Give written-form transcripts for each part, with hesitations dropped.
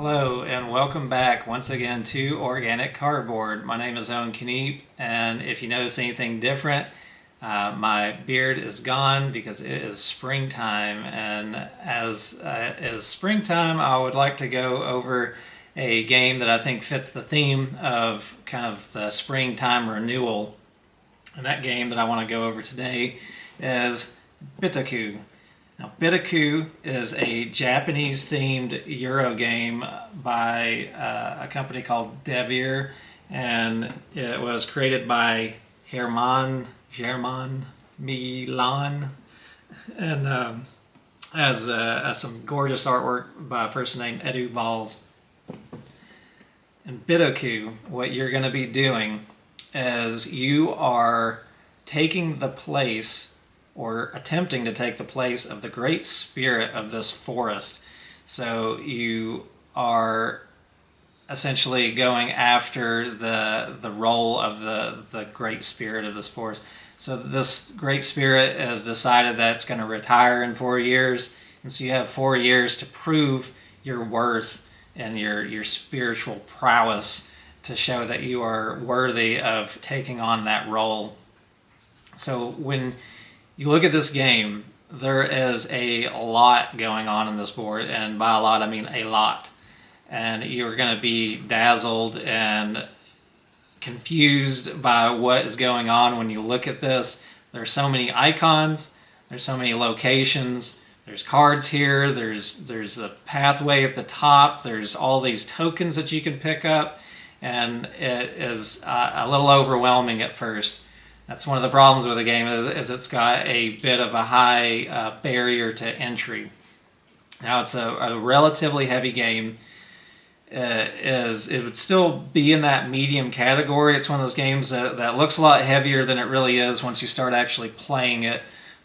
Hello and welcome back once again to Organic Cardboard. My name is Owen Kneep, and if you notice anything different, my beard is gone because it is springtime, and as is springtime, I would like to go over a game that I think fits the theme of kind of the springtime renewal. And that game that I want to go over today is Bitoku. Now, Bitoku is a Japanese-themed Euro game by a company called Devir, and it was created by German Milan, and has some gorgeous artwork by a person named Edu Balls. In Bitoku, what you're going to be doing is you are taking the place or attempting to take the place of the great spirit of this forest. So you are essentially going after the role of the great spirit of this forest. So this great spirit has decided that it's going to retire in 4 years, and so you have 4 years to prove your worth and your spiritual prowess to show that you are worthy of taking on that role. So when you look at this game, there is a lot going on in this board, and by a lot I mean a lot. And you're going to be dazzled and confused by what is going on when you look at this. There's so many icons, there's so many locations, there's cards here, there's a pathway at the top, there's all these tokens that you can pick up, and it is a little overwhelming at first. That's one of the problems with the game is it's got a bit of a high barrier to entry. Now it's a relatively heavy game. It would still be in that medium category. It's one of those games that looks a lot heavier than it really is once you start actually playing it.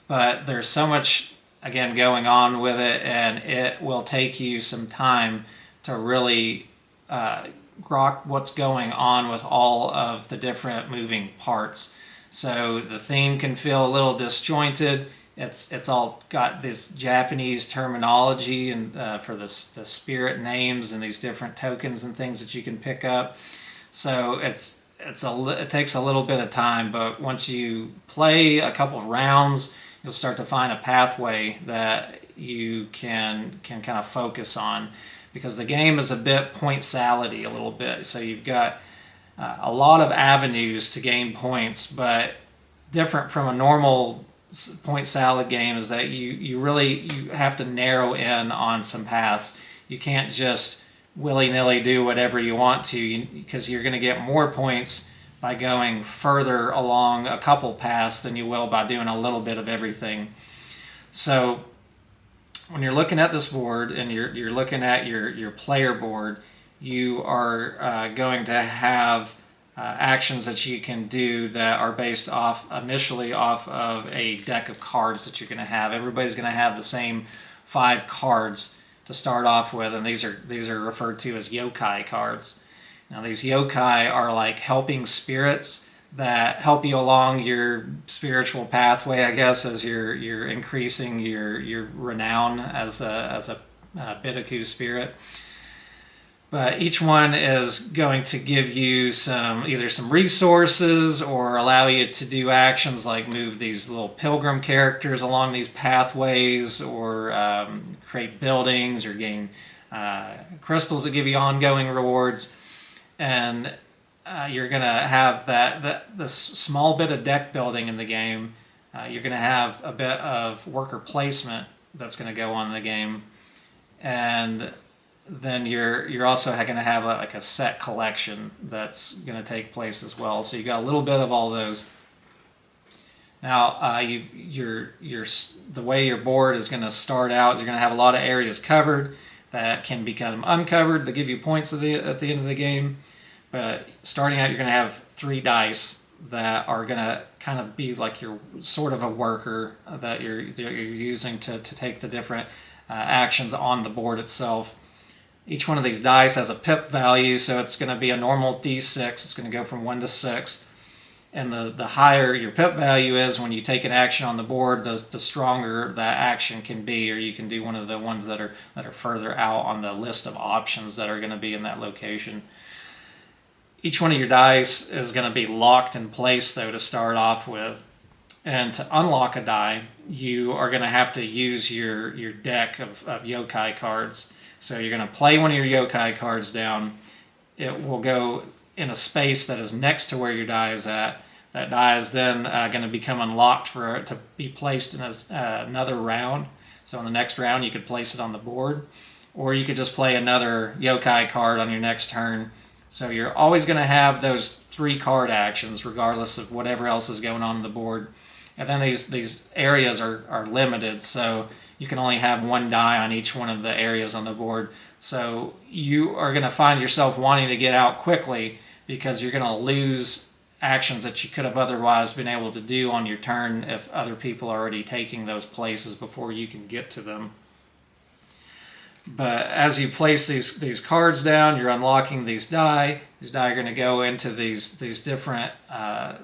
But there's so much, again, going on with it, and it will take you some time to really grok what's going on with all of the different moving parts. So the theme can feel a little disjointed. It's all got this Japanese terminology and for the spirit names and these different tokens and things that you can pick up. So it takes a little bit of time, but once you play a couple of rounds, you'll start to find a pathway that you can kind of focus on, because the game is a bit point salad-y a little bit. So you've got a lot of avenues to gain points, but different from a normal point salad game is that you have to narrow in on some paths. You can't just willy-nilly do whatever you want to, because you're going to get more points by going further along a couple paths than you will by doing a little bit of everything. So when you're looking at this board and you're looking at your player board, you are going to have actions that you can do that are based initially off of a deck of cards that you're going to have. Everybody's going to have the same 5 cards to start off with, and these are referred to as yokai cards. Now these yokai are like helping spirits that help you along your spiritual pathway, I guess, as you're increasing your renown as a Bitoku spirit. But each one is going to give you either some resources or allow you to do actions like move these little pilgrim characters along these pathways, or create buildings, or gain crystals that give you ongoing rewards. And you're going to have this small bit of deck building in the game. You're going to have a bit of worker placement that's going to go on in the game. And then you're also going to have a set collection that's going to take place as well. So you got a little bit of all those. Now the way your board is going to start out is you're going to have a lot of areas covered that can become uncovered to give you points at the end of the game. But starting out, you're going to have 3 dice that are going to kind of be like your sort of a worker that you're using to take the different actions on the board itself. Each one of these dice has a pip value, so it's going to be a normal D6. It's going to go from 1 to 6. And the higher your pip value is when you take an action on the board, the stronger that action can be, or you can do one of the ones that are further out on the list of options that are going to be in that location. Each one of your dice is going to be locked in place, though, to start off with. And to unlock a die, you are going to have to use your deck of yokai cards. So you're going to play one of your yokai cards down. It will go in a space that is next to where your die is at. That die is then going to become unlocked for it to be placed in another round. So in the next round, you could place it on the board, or you could just play another yokai card on your next turn. So you're always going to have those 3 card actions, regardless of whatever else is going on the board. And then these areas are limited, so you can only have 1 die on each one of the areas on the board. So you are going to find yourself wanting to get out quickly, because you're going to lose actions that you could have otherwise been able to do on your turn if other people are already taking those places before you can get to them. But as you place these cards down, you're unlocking these die. These die are going to go into these different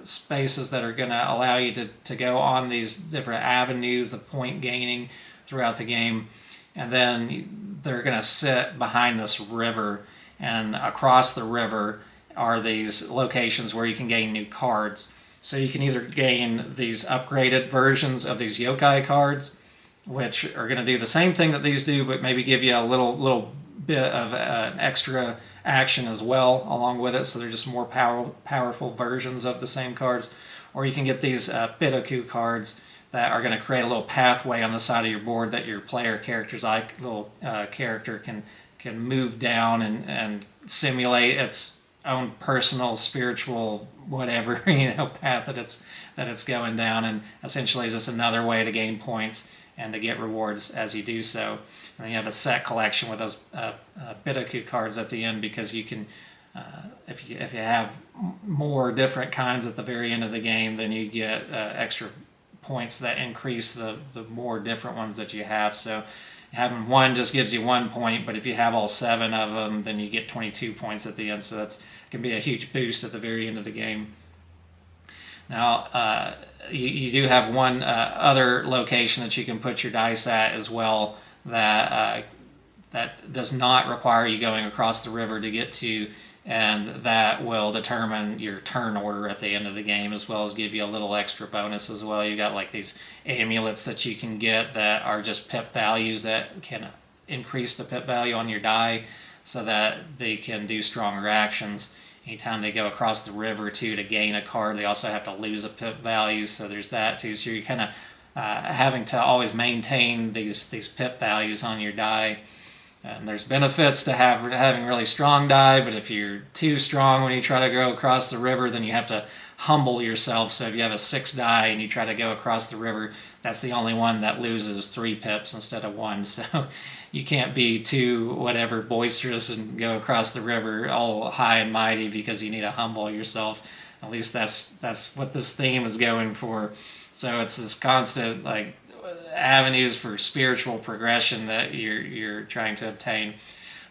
spaces that are going to allow you to go on these different avenues of point gaining throughout the game. And then they're going to sit behind this river, and across the river are these locations where you can gain new cards. So you can either gain these upgraded versions of these yokai cards, which are going to do the same thing that these do, but maybe give you a little bit of an extra action as well along with it. So they're just more powerful versions of the same cards. Or you can get these Bitoku cards that are going to create a little pathway on the side of your board that your player character's little character can move down and simulate its own personal spiritual whatever path that it's going down, and essentially is just another way to gain points and to get rewards as you do so. And then you have a set collection with those Bitoku cards at the end, because you can if you have more different kinds at the very end of the game, then you get extra points that increase the more different ones that you have. So having one just gives you 1 point, but if you have all 7 of them, then you get 22 points at the end. So that can be a huge boost at the very end of the game. Now, you do have one other location that you can put your dice at as well that does not require you going across the river to get to, and that will determine your turn order at the end of the game, as well as give you a little extra bonus as well. You got like these amulets that you can get that are just pip values that can increase the pip value on your die so that they can do stronger actions. Anytime they go across the river too to gain a card, they also have to lose a pip value, so there's that too. So you're kind of having to always maintain these pip values on your die. And there's benefits to having really strong die, but if you're too strong when you try to go across the river, then you have to humble yourself. So if you have a 6 die and you try to go across the river, that's the only one that loses 3 pips instead of 1. So you can't be too boisterous and go across the river all high and mighty, because you need to humble yourself. At least that's what this theme is going for. So it's this constant avenues for spiritual progression that you're trying to obtain.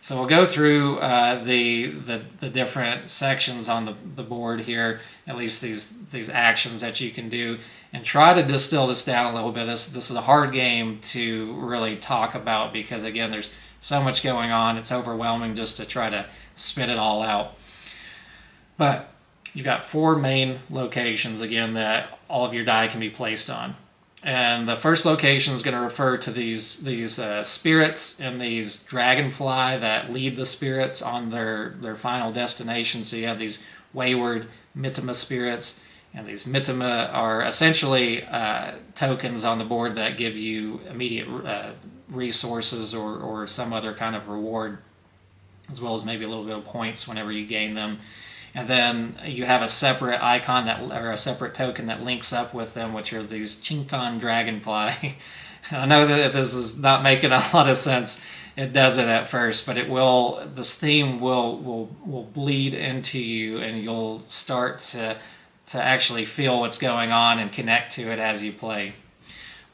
So we'll go through the different sections on the board here, at least these actions that you can do, and try to distill this down a little bit. This is a hard game to really talk about, because again, there's so much going on. It's overwhelming just to try to spit it all out. But you've got 4 main locations again that all of your die can be placed on. And the first location is going to refer to these spirits and these dragonfly that lead the spirits on their final destination. So you have these wayward Mitama spirits, and these Mitama are essentially tokens on the board that give you immediate resources or some other kind of reward, as well as maybe a little bit of points whenever you gain them. And then you have a separate icon or a separate token that links up with them, which are these Chinkan dragonfly. I know that this is not making a lot of sense. It doesn't at first, but it will. This theme will bleed into you, and you'll start to actually feel what's going on and connect to it as you play.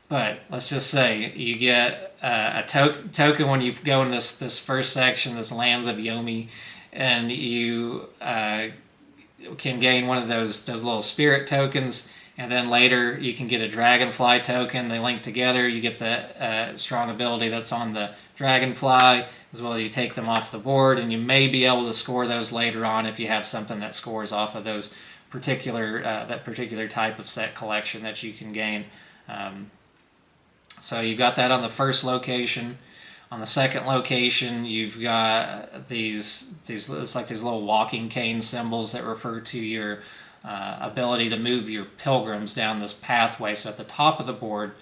But let's just say you get a token when you go in this first section, this Lands of Yomi, and you can gain one of those little spirit tokens, and then later you can get a dragonfly token. They link together. You get the strong ability that's on the dragonfly, as well as you take them off the board, and you may be able to score those later on if you have something that scores off of those that particular type of set collection that you can gain. So you've got that on the first location. On the second location, you've got these it's like these little walking cane symbols that refer to your ability to move your pilgrims down this pathway. So at the top of the board,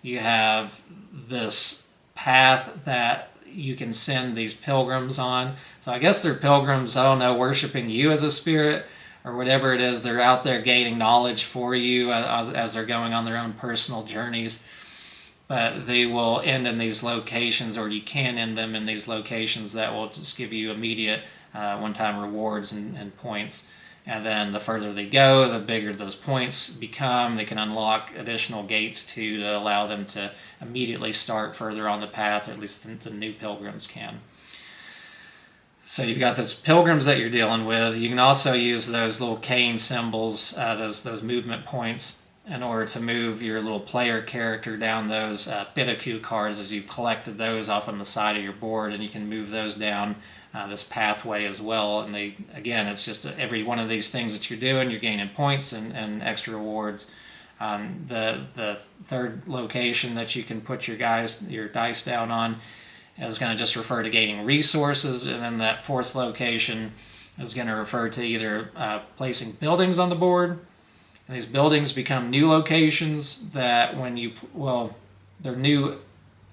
you have this path that you can send these pilgrims on. So I guess they're pilgrims, I don't know, worshiping you as a spirit or whatever it is. They're out there gaining knowledge for you as they're going on their own personal journeys. But they will end in these locations, or you can end them in these locations that will just give you immediate one-time rewards and points. And then the further they go, the bigger those points become. They can unlock additional gates to allow them to immediately start further on the path, or at least the new pilgrims can. So you've got those pilgrims that you're dealing with. You can also use those little cane symbols, those movement points, in order to move your little player character down those Bitoku cards as you've collected those off on the side of your board, and you can move those down this pathway as well. And again, it's just every one of these things that you're doing, you're gaining points and extra rewards. The third location that you can put your dice down on is going to just refer to gaining resources, and then that fourth location is going to refer to either placing buildings on the board. And these buildings become new locations that they're new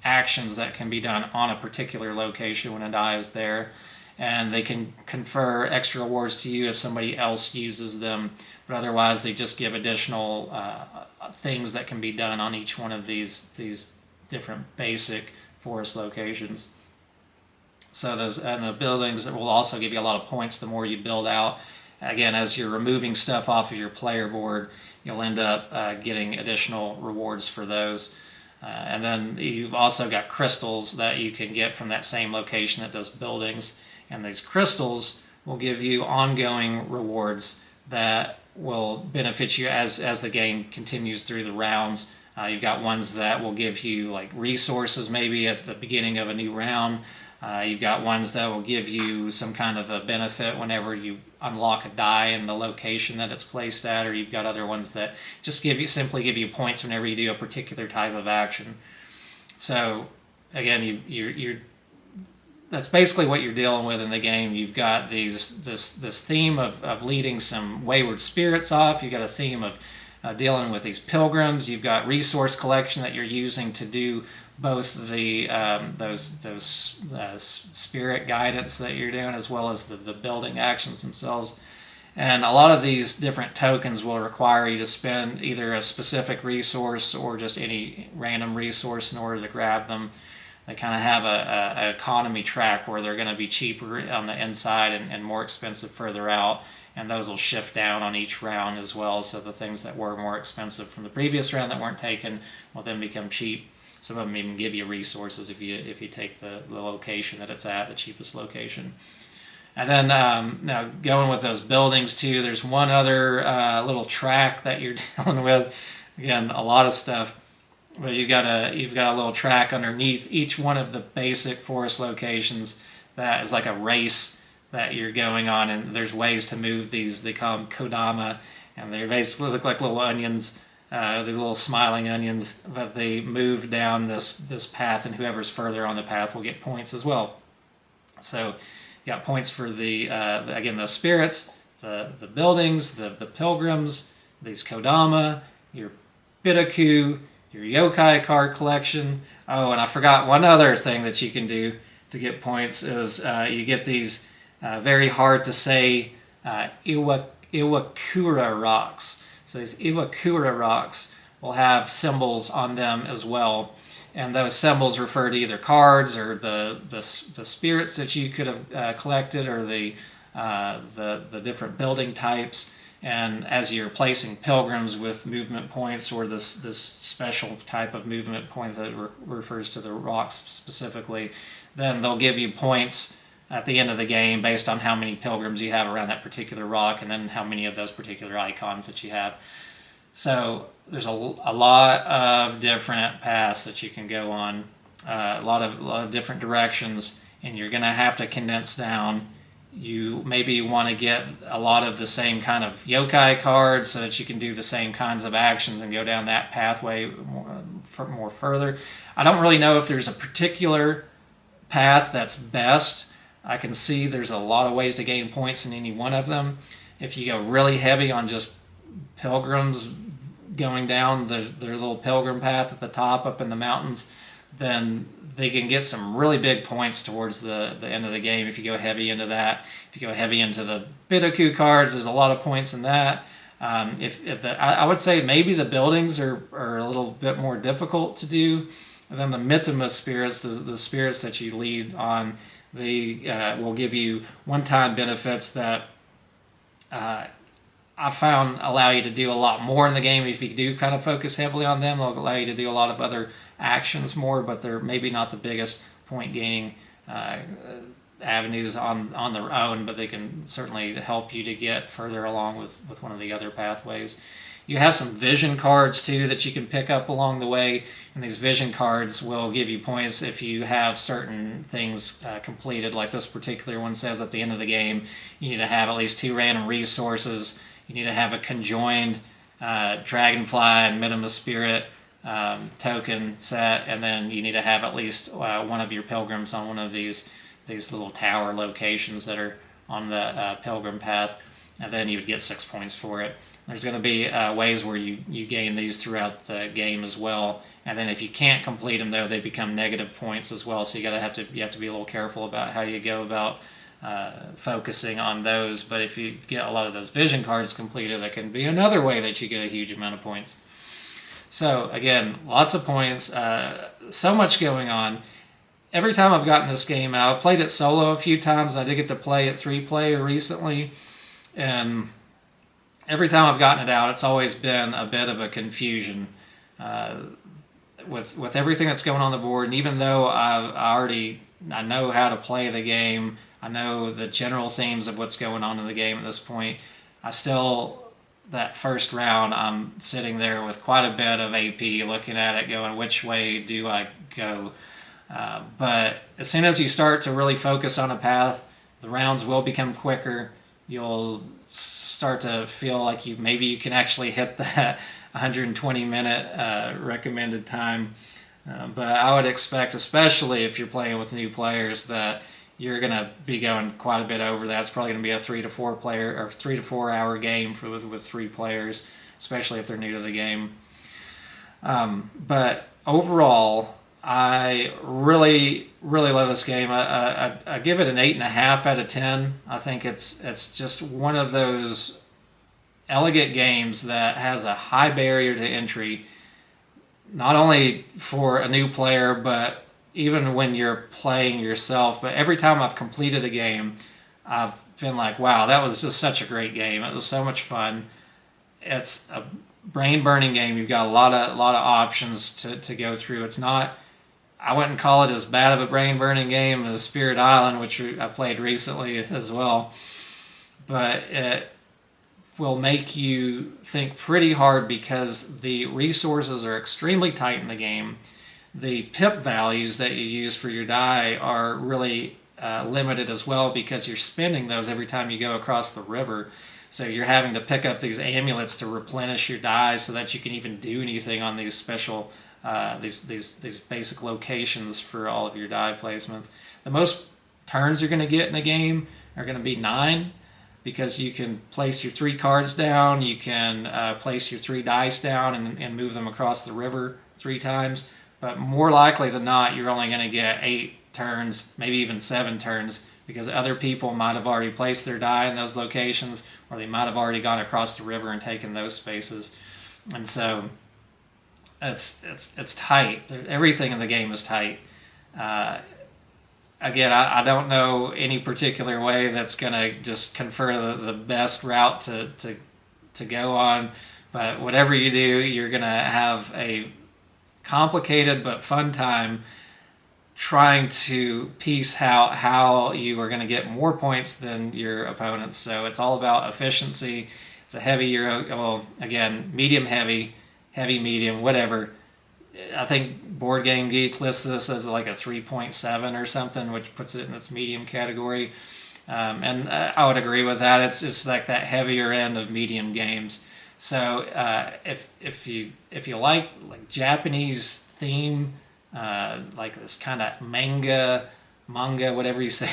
actions that can be done on a particular location when a die is there. And they can confer extra rewards to you if somebody else uses them. But otherwise, they just give additional things that can be done on each one of these different basic forest locations. So the buildings will also give you a lot of points the more you build out. Again, as you're removing stuff off of your player board, you'll end up getting additional rewards for those. And then you've also got crystals that you can get from that same location that does buildings. And these crystals will give you ongoing rewards that will benefit you as the game continues through the rounds. You've got ones that will give you like resources maybe at the beginning of a new round. You've got ones that will give you some kind of a benefit whenever you unlock a die in the location that it's placed at, or you've got other ones that just simply give you points whenever you do a particular type of action. So again, that's basically what you're dealing with in the game. You've got this theme of leading some wayward spirits off. You've got a theme of dealing with these pilgrims. You've got resource collection that you're using to do both the those spirit guidance that you're doing, as well as the building actions themselves. And a lot of these different tokens will require you to spend either a specific resource or just any random resource in order to grab them. They kind of have an economy track where they're going to be cheaper on the inside and more expensive further out. And those will shift down on each round as well. So the things that were more expensive from the previous round that weren't taken will then become cheap. Some of them even give you resources if you take the location that it's at, the cheapest location. And then now going with those buildings too, there's one other little track that you're dealing with. Again, a lot of stuff. But you've got a little track underneath each one of the basic forest locations that is like a race that you're going on, and there's ways to move these. They call them kodama, and they basically look like little onions. These little smiling onions, but they move down this path, and whoever's further on the path will get points as well. So you got points for the spirits, the buildings, the pilgrims, these kodama, your Bitoku, your yokai card collection. Oh, and I forgot one other thing that you can do to get points is you get these very hard to say Iwakura rocks. So these Iwakura rocks will have symbols on them as well, and those symbols refer to either cards or the spirits that you could have collected, or the different building types. And as you're placing pilgrims with movement points, or this special type of movement point that refers to the rocks specifically, then they'll give you points at the end of the game based on how many pilgrims you have around that particular rock and then how many of those particular icons that you have. So there's a lot of different paths that you can go on, a lot of different directions, and you're going to have to condense down. You maybe want to get a lot of the same kind of yokai cards so that you can do the same kinds of actions and go down that pathway more further. I don't really know if there's a particular path that's best. I can see there's a lot of ways to gain points in any one of them. If you go really heavy on just pilgrims going down their little pilgrim path at the top up in the mountains, then they can get some really big points towards the end of the game if you go heavy into that. If you go heavy into the Bitoku cards, there's a lot of points in that. I would say maybe the buildings are a little bit more difficult to do. And then the Mitama spirits, the spirits that you lead on, they will give you one-time benefits that I found allow you to do a lot more in the game. If you do kind of focus heavily on them, they'll allow you to do a lot of other actions more, but they're maybe not the biggest point gaining avenues on their own, but they can certainly help you to get further along with one of the other pathways. You have some vision cards too that you can pick up along the way, and these vision cards will give you points if you have certain things completed. Like this particular one says at the end of the game, you need to have at least 2 random resources. You need to have a conjoined Dragonfly and Mitama Spirit token set, and then you need to have at least one of your pilgrims on one of these little tower locations that are on the pilgrim path, and then you would get 6 points for it. There's going to be ways where you gain these throughout the game as well, and then if you can't complete them though, they become negative points as well. So you have to be a little careful about how you go about focusing on those. But if you get a lot of those vision cards completed, that can be another way that you get a huge amount of points. So again, lots of points, so much going on. Every time I've gotten this game out, I've played it solo a few times. I did get to play it 3-player recently, and every time I've gotten it out, it's always been a bit of a confusion with everything that's going on the board. And even though I know how to play the game, I know the general themes of what's going on in the game at this point, I still, that first round, I'm sitting there with quite a bit of AP looking at it going, which way do I go? But as soon as you start to really focus on a path, the rounds will become quicker. You'll start to feel like maybe you can actually hit that 120-minute recommended time. But I would expect, especially if you're playing with new players, that you're going to be going quite a bit over that. It's probably going to be a 3 to 4 hour game with 3 players, especially if they're new to the game. But overall, I really, really love this game. I give it an 8.5 out of 10. I think it's just one of those elegant games that has a high barrier to entry, not only for a new player, but even when you're playing yourself. But every time I've completed a game, I've been like, wow, that was just such a great game. It was so much fun. It's a brain-burning game. You've got a lot of options to go through. It's not, I wouldn't call it as bad of a brain-burning game as Spirit Island, which I played recently as well. But it will make you think pretty hard because the resources are extremely tight in the game. The pip values that you use for your die are really limited as well because you're spending those every time you go across the river. So you're having to pick up these amulets to replenish your die so that you can even do anything on these special, these basic locations for all of your die placements. The most turns you're going to get in a game are going to be 9, because you can place your 3 cards down, you can place your 3 dice down and move them across the river 3 times. But more likely than not, you're only going to get 8 turns, maybe even 7 turns, because other people might have already placed their die in those locations, or they might have already gone across the river and taken those spaces. And so it's tight. Everything in the game is tight. Again, I don't know any particular way that's going to just confer the best route to go on, but whatever you do, you're going to have a complicated but fun time. trying to piece how you are going to get more points than your opponents. So it's all about efficiency. It's a heavy Euro, well, again, medium heavy, heavy medium, whatever. I think Board Game Geek lists this as like a 3.7 or something, which puts it in its medium category. And I would agree with that. It's just like that heavier end of medium games. So if you like Japanese theme, like this kind of manga, whatever you say,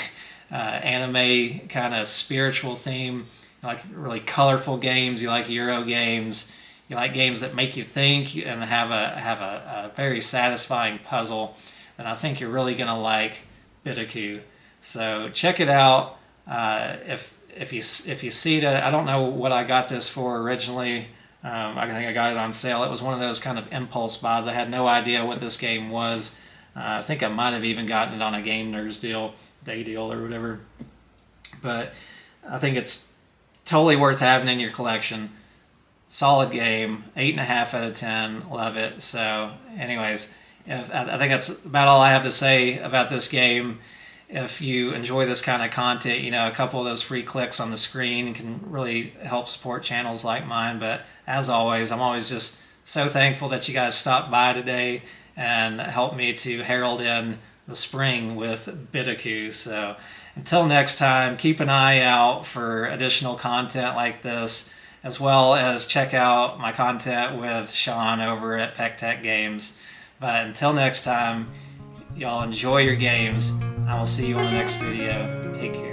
anime kind of spiritual theme, like really colorful games, you like Euro games, you like games that make you think and have a very satisfying puzzle, then I think you're really gonna like Bitoku. So check it out. If you see it, I don't know what I got this for originally. I think I got it on sale. It was one of those kind of impulse buys. I had no idea what this game was. I think I might have even gotten it on a Game Nerds deal, day deal or whatever. But I think it's totally worth having in your collection. Solid game, 8.5 out of 10. Love it. So, anyways, I think that's about all I have to say about this game. If you enjoy this kind of content, a couple of those free clicks on the screen can really help support channels like mine. But as always, I'm always just so thankful that you guys stopped by today and helped me to herald in the spring with Bitoku. So until next time, keep an eye out for additional content like this, as well as check out my content with Sean over at Pecktec Games. But until next time, y'all enjoy your games. I will see you on the next video. Take care.